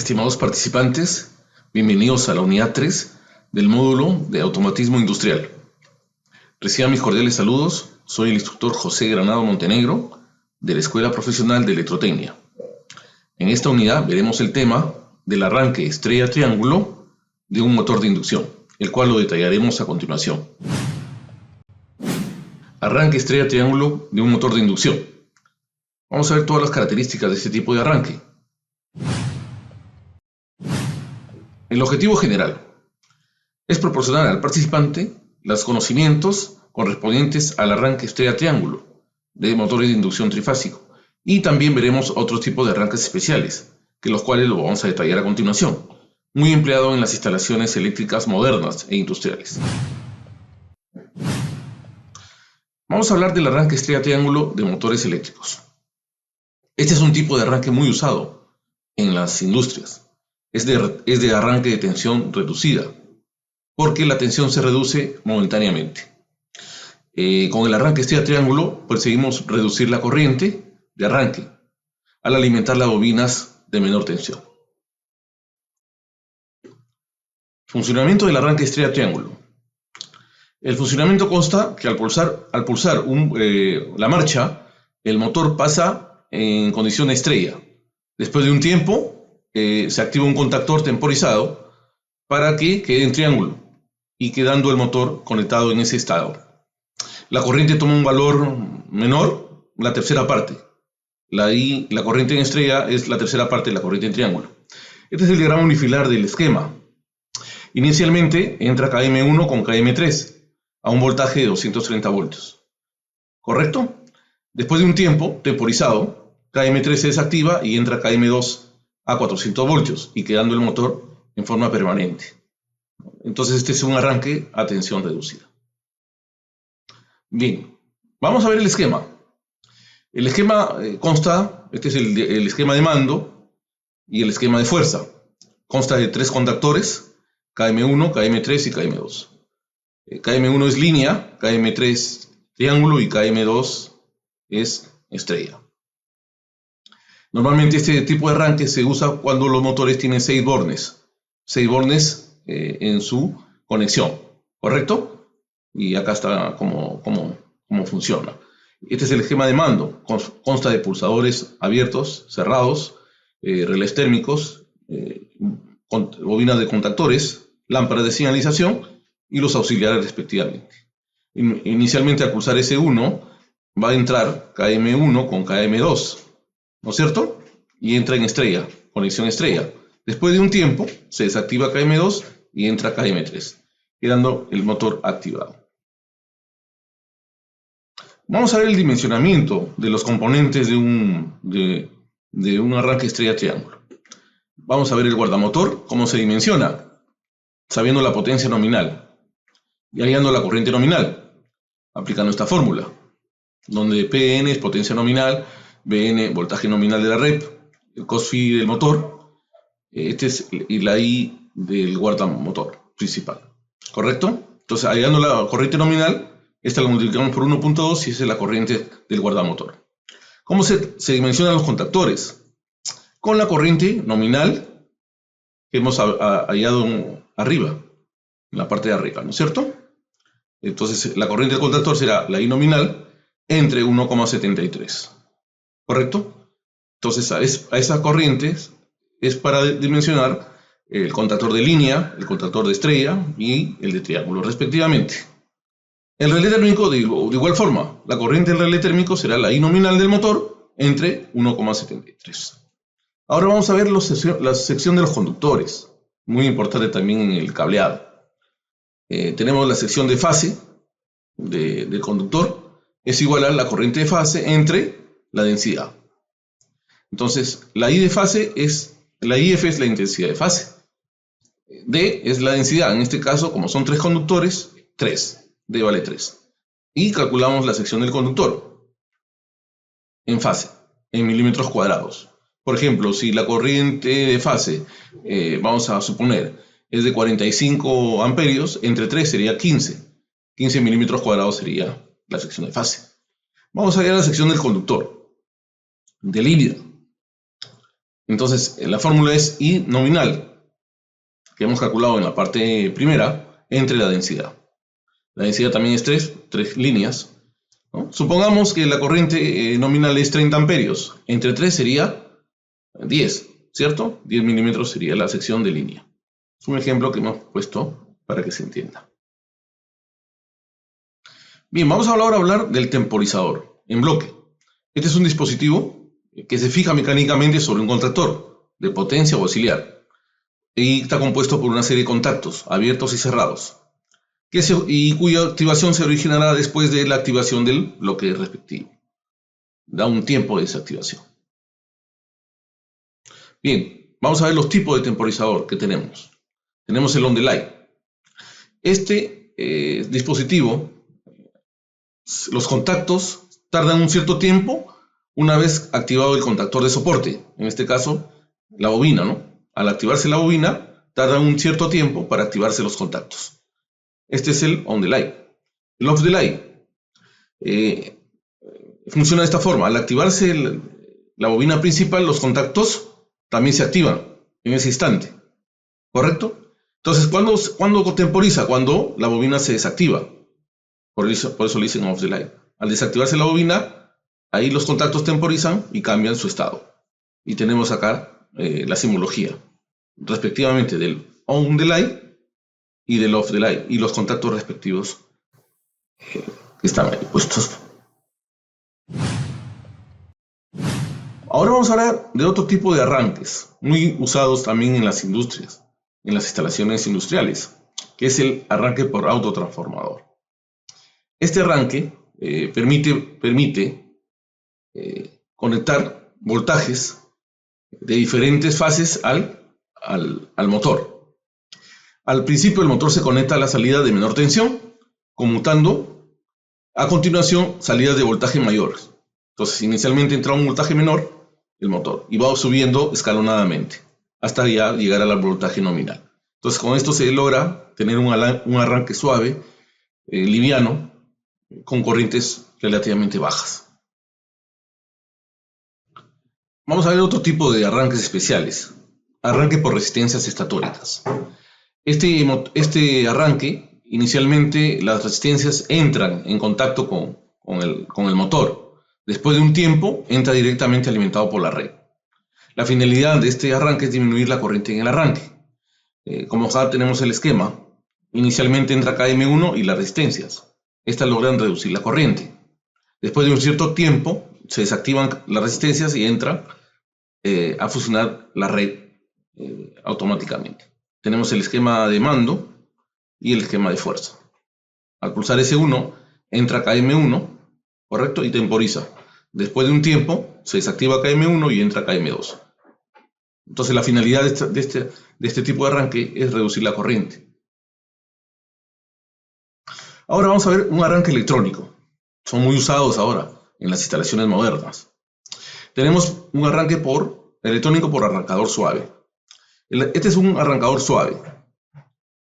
Estimados participantes, bienvenidos a la unidad 3 del módulo de automatismo industrial. Reciban mis cordiales saludos, soy el instructor José Granado Montenegro de la Escuela Profesional de Electrotecnia. En esta unidad veremos el tema del arranque estrella-triángulo de un motor de inducción, el cual lo detallaremos a continuación. Arranque estrella-triángulo de un motor de inducción. Vamos a ver todas las características de este tipo de arranque. El objetivo general es proporcionar al participante los conocimientos correspondientes al arranque estrella-triángulo de motores de inducción trifásico, y también veremos otros tipos de arranques especiales, que los cuales lo vamos a detallar a continuación, muy empleado en las instalaciones eléctricas modernas e industriales. Vamos a hablar del arranque estrella-triángulo de motores eléctricos. Este es un tipo de arranque muy usado en las industrias. Es de arranque de tensión reducida, porque la tensión se reduce momentáneamente. Con el arranque estrella-triángulo perseguimos reducir la corriente de arranque al alimentar las bobinas de menor tensión. Funcionamiento del arranque estrella-triángulo. El funcionamiento consta que al pulsar la marcha, el motor pasa en condición de estrella. Después de un tiempo, se activa un contactor temporizado para que quede en triángulo y quedando el motor conectado en ese estado. La corriente toma un valor menor, la tercera parte. La corriente en estrella es la tercera parte de la corriente en triángulo. Este es el diagrama unifilar del esquema. Inicialmente entra Km1 con Km3 a un voltaje de 230 voltios. ¿Correcto? Después de un tiempo temporizado, Km3 se desactiva y entra Km2 a 400 voltios y quedando el motor en forma permanente. Entonces este es un arranque a tensión reducida. Bien, vamos a ver el esquema. El esquema consta, este es el esquema de mando y el esquema de fuerza. Consta de tres contactores, Km1, Km3 y Km2. Km1 es línea, Km3 triángulo y Km2 es estrella. Normalmente este tipo de arranque se usa cuando los motores tienen 6 bornes en su conexión, ¿correcto? Y acá está cómo funciona. Este es el esquema de mando, consta de pulsadores abiertos, cerrados, relés térmicos, bobinas de contactores, lámparas de señalización y los auxiliares respectivamente. Inicialmente al pulsar S1 va a entrar Km1 con Km2, ¿no es cierto? Y entra en estrella, conexión estrella. Después de un tiempo se desactiva Km2 y entra Km3, quedando el motor activado. Vamos a ver el dimensionamiento de los componentes de un arranque estrella-triángulo. Vamos a ver el guardamotor, cómo se dimensiona, sabiendo la potencia nominal y hallando la corriente nominal, aplicando esta fórmula, donde Pn es potencia nominal, Bn voltaje nominal de la rep, el cos phi del motor, y la I del guardamotor principal, ¿correcto? Entonces, hallando la corriente nominal, esta la multiplicamos por 1.2 y esa es la corriente del guardamotor. ¿Cómo se dimensionan los contactores? Con la corriente nominal que hemos hallado arriba, en la parte de arriba, ¿no es cierto? Entonces, la corriente del contactor será la I nominal entre 1,73, ¿correcto? Entonces, a esas corrientes es para dimensionar el contactor de línea, el contactor de estrella y el de triángulo, respectivamente. El relé térmico, de igual forma, la corriente del relé térmico será la I nominal del motor entre 1,73. Ahora vamos a ver la sección de los conductores, muy importante también en el cableado. Tenemos la sección de fase del conductor, es igual a la corriente de fase entre la densidad. Entonces, la IF es la intensidad de fase. D es la densidad, en este caso, como son 3 conductores, 3. D vale 3. Y calculamos la sección del conductor en fase, en milímetros cuadrados. Por ejemplo, si la corriente de fase, vamos a suponer, es de 45 amperios, entre 3 sería 15. 15 milímetros cuadrados sería la sección de fase. Vamos a ver la sección del conductor, de línea. Entonces, la fórmula es I nominal, que hemos calculado en la parte primera, entre la densidad. La densidad también es 3 líneas, ¿no? Supongamos que la corriente nominal es 30 amperios. Entre 3 sería 10, ¿cierto? 10 milímetros sería la sección de línea. Es un ejemplo que hemos puesto para que se entienda. Bien, vamos ahora a hablar del temporizador en bloque. Este es un dispositivo que se fija mecánicamente sobre un contactor de potencia o auxiliar y está compuesto por una serie de contactos abiertos y cerrados y cuya activación se originará después de la activación del bloque respectivo. Da un tiempo de desactivación. Bien, vamos a ver los tipos de temporizador que tenemos. Tenemos el on-the-fly. Este dispositivo, los contactos tardan un cierto tiempo una vez activado el contactor de soporte, en este caso la bobina, ¿no? Al activarse la bobina, tarda un cierto tiempo para activarse los contactos. Este es el on-the-fly. El off-the-fly funciona de esta forma. Al activarse la bobina principal, los contactos también se activan en ese instante, ¿correcto? Entonces, ¿cuándo temporiza? Cuando la bobina se desactiva. Por eso le dicen off-the-fly. Al desactivarse la bobina, ahí los contactos temporizan y cambian su estado. Y tenemos acá la simbología, respectivamente, del on-the-fly y del off-the-fly, y los contactos respectivos que están ahí puestos. Ahora vamos a hablar de otro tipo de arranques, muy usados también en las industrias, en las instalaciones industriales, que es el arranque por autotransformador. Este arranque permite conectar voltajes de diferentes fases al motor. Al principio el motor se conecta a la salida de menor tensión, conmutando a continuación salidas de voltaje mayores. Entonces inicialmente entra un voltaje menor el motor y va subiendo escalonadamente hasta ya llegar al voltaje nominal. Entonces con esto se logra tener un arranque suave, liviano, con corrientes relativamente bajas. Vamos a ver otro tipo de arranques especiales. Arranque por resistencias estatóricas. Este arranque, inicialmente las resistencias entran en contacto con el motor. Después de un tiempo, entra directamente alimentado por la red. La finalidad de este arranque es disminuir la corriente en el arranque. Como acá tenemos el esquema, inicialmente entra KM1 y las resistencias. Estas logran reducir la corriente. Después de un cierto tiempo, se desactivan las resistencias y entra a fusionar la red automáticamente. Tenemos el esquema de mando y el esquema de fuerza. Al pulsar S1, entra KM1, ¿correcto? Y temporiza. Después de un tiempo, se desactiva KM1 y entra KM2. Entonces, la finalidad de este tipo de arranque es reducir la corriente. Ahora vamos a ver un arranque electrónico. Son muy usados ahora en las instalaciones modernas. Tenemos un arranque electrónico por arrancador suave. Este es un arrancador suave.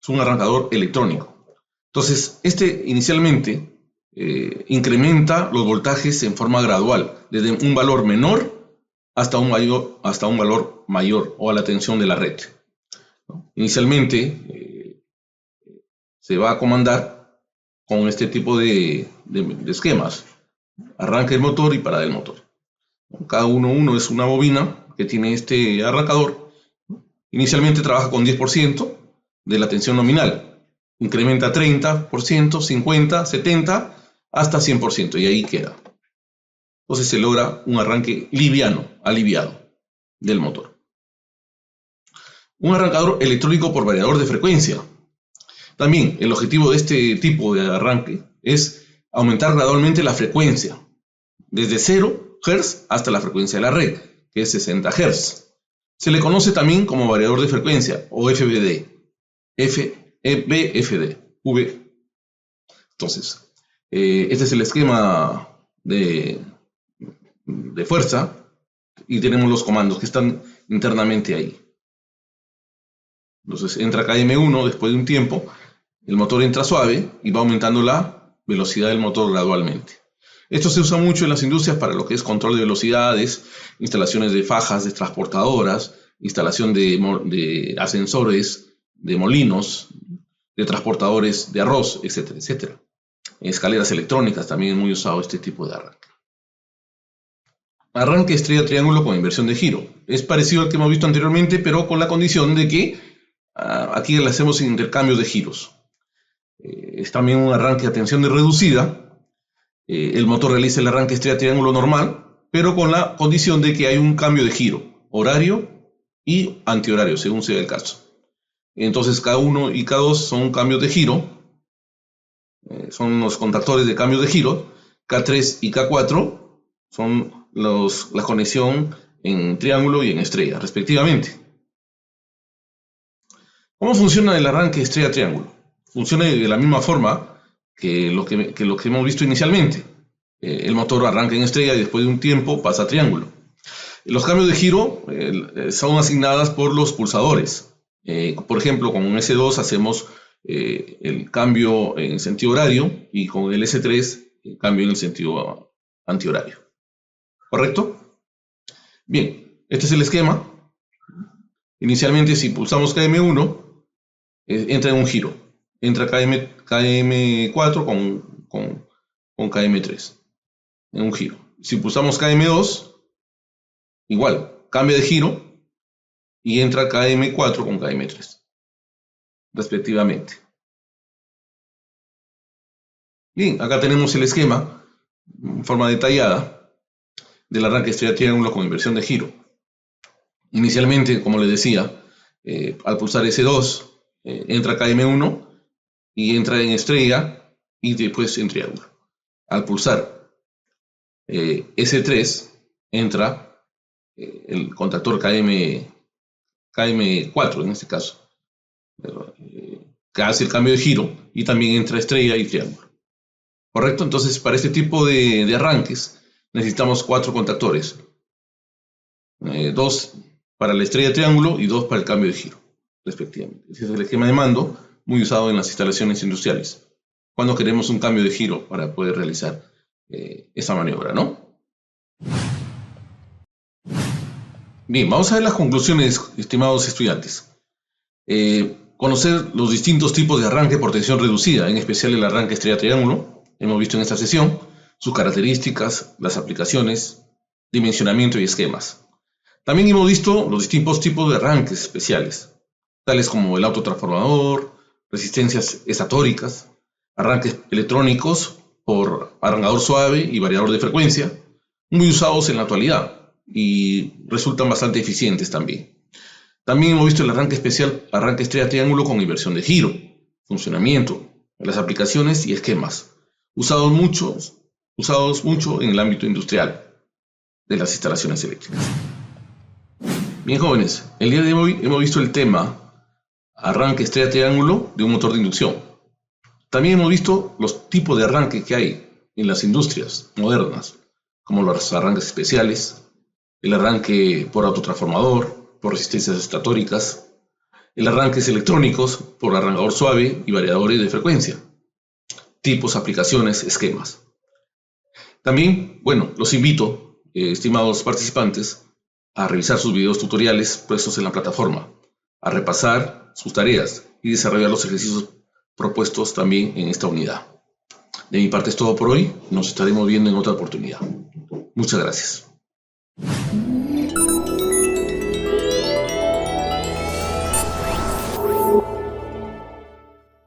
Es un arrancador electrónico. Entonces, este inicialmente incrementa los voltajes en forma gradual, desde un valor menor hasta un valor mayor o a la tensión de la red. Inicialmente se va a comandar con este tipo de esquemas. Arranque el motor y parada del motor. Cada uno es una bobina que tiene este arrancador. Inicialmente trabaja con 10% de la tensión nominal. Incrementa 30%, 50%, 70%, hasta 100%, y ahí queda. Entonces se logra un arranque liviano, aliviado del motor. Un arrancador electrónico por variador de frecuencia. También el objetivo de este tipo de arranque es aumentar gradualmente la frecuencia, desde 0 Hz hasta la frecuencia de la red, que es 60 Hz. Se le conoce también como variador de frecuencia o FBD. BFD. Entonces, este es el esquema de fuerza y tenemos los comandos que están internamente ahí. Entonces entra KM1 después de un tiempo, el motor entra suave y va aumentando la velocidad del motor gradualmente. Esto se usa mucho en las industrias para lo que es control de velocidades, instalaciones de fajas de transportadoras, instalación de ascensores, de molinos, de transportadores de arroz, etcétera, etcétera. En escaleras electrónicas también es muy usado este tipo de arranque. Arranque estrella triángulo con inversión de giro. Es parecido al que hemos visto anteriormente, pero con la condición de que aquí le hacemos intercambio de giros. Es también un arranque a tensión de reducida. El motor realiza el arranque estrella triángulo normal, pero con la condición de que hay un cambio de giro, horario y antihorario, según sea el caso. Entonces K1 y K2 son cambios de giro, son los contactores de cambio de giro. K3 y K4 son la conexión en triángulo y en estrella, respectivamente. ¿Cómo funciona el arranque estrella triángulo? Funciona de la misma forma que lo que hemos visto inicialmente. El motor arranca en estrella y después de un tiempo pasa a triángulo. Los cambios de giro son asignadas por los pulsadores. Por ejemplo, con un S2 hacemos el cambio en sentido horario y con el S3 el cambio en el sentido antihorario. ¿Correcto? Bien, este es el esquema. Inicialmente, si pulsamos KM1, entra en un giro. Entra KM4 con KM3 en un giro. Si pulsamos KM2, igual, cambia de giro y entra KM4 con KM3, respectivamente. Bien, acá tenemos el esquema en forma detallada del arranque estrella triángulo con inversión de giro. Inicialmente, como les decía, al pulsar S2, entra KM1 y entra en estrella y después en triángulo. Al pulsar S3, entra el contactor KM4 en este caso, que hace el cambio de giro y también entra estrella y triángulo. ¿Correcto? Entonces, para este tipo de arranques necesitamos 4 contactores. 2 para la estrella triángulo y 2 para el cambio de giro, respectivamente. Ese es el esquema de mando muy usado en las instalaciones industriales, cuando queremos un cambio de giro para poder realizar esa maniobra, ¿no? Bien, vamos a ver las conclusiones, estimados estudiantes. Conocer los distintos tipos de arranque por tensión reducida, en especial el arranque estrella triángulo, hemos visto en esta sesión, sus características, las aplicaciones, dimensionamiento y esquemas. También hemos visto los distintos tipos de arranques especiales, tales como el autotransformador, resistencias esatóricas, arranques electrónicos por arrancador suave y variador de frecuencia, muy usados en la actualidad y resultan bastante eficientes también. También hemos visto el arranque especial, arranque estrella triángulo con inversión de giro, funcionamiento, las aplicaciones y esquemas, usados mucho en el ámbito industrial de las instalaciones eléctricas. Bien, jóvenes, el día de hoy hemos visto el tema arranque estrella triángulo de un motor de inducción. También hemos visto los tipos de arranque que hay en las industrias modernas, como los arranques especiales, el arranque por autotransformador, por resistencias estatóricas, el arranques electrónicos por arrancador suave y variadores de frecuencia, tipos, aplicaciones, esquemas. También, los invito, estimados participantes, a revisar sus videos tutoriales puestos en la plataforma, a repasar sus tareas y desarrollar los ejercicios propuestos también en esta unidad. De mi parte es todo por hoy, nos estaremos viendo en otra oportunidad. Muchas gracias.